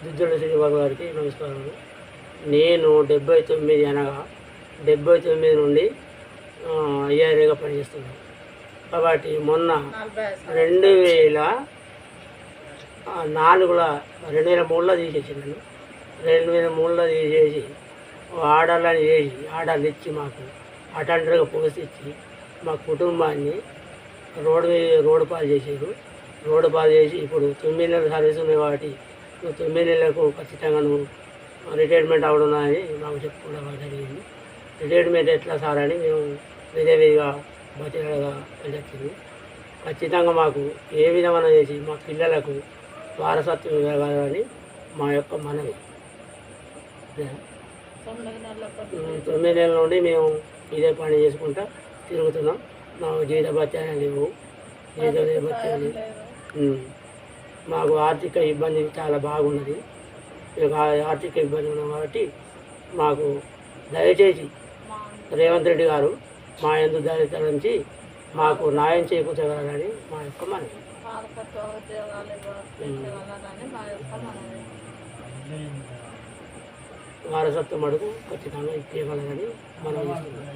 దుద్దుల శ్రీబాబు గారికి నమస్కారములు. నేను 79 అనగా 79 నుండి ఐఆర్ఏగా పనిచేస్తున్నాను. కాబట్టి మొన్న 2003లో తీసేసినాను. 2003లో తీసేసి ఆర్డర్లను చేసి ఆర్డర్లు ఇచ్చి మాకు అటెండర్గా పోస్ట్ ఇచ్చి మా కుటుంబాన్ని రోడ్డు పాలు చేసారు. రోడ్డు పాలు చేసి ఇప్పుడు 9 నెలల సర్వీస్ ఉన్నాయి. కాబట్టి 9 నెలలకు ఖచ్చితంగా నువ్వు రిటైర్మెంట్ అవుతున్నాయని మాకు చెప్పుకోవడం జరిగింది. రిటైర్మెంట్ ఎట్లా సార్ అని మేము విధిగా బతిగా వెళ్ళొచ్చింది. ఖచ్చితంగా మాకు ఏ విధమైన చేసి మా పిల్లలకు వారసత్వం ఇవ్వగలని మా యొక్క మనవి. 9 నెలల నుండి మేము ఇదే పని చేసుకుంటా తిరుగుతున్నాం. మాకు జీవిత భత్యాలు లేవు, జీవిత భత్యాలు. మాకు ఆర్థిక ఇబ్బంది చాలా బాగున్నది. ఆర్థిక ఇబ్బంది ఉన్నాం కాబట్టి మాకు దయచేసి రేవంత్ రెడ్డి గారు మా యందు దయతరించి మాకు న్యాయం చేకూర్చగలరని మా యొక్క మనవి. వారసత్వం అడుగు ఖచ్చితంగా ఇచ్చేయగలరని మనం చేస్తున్నాం.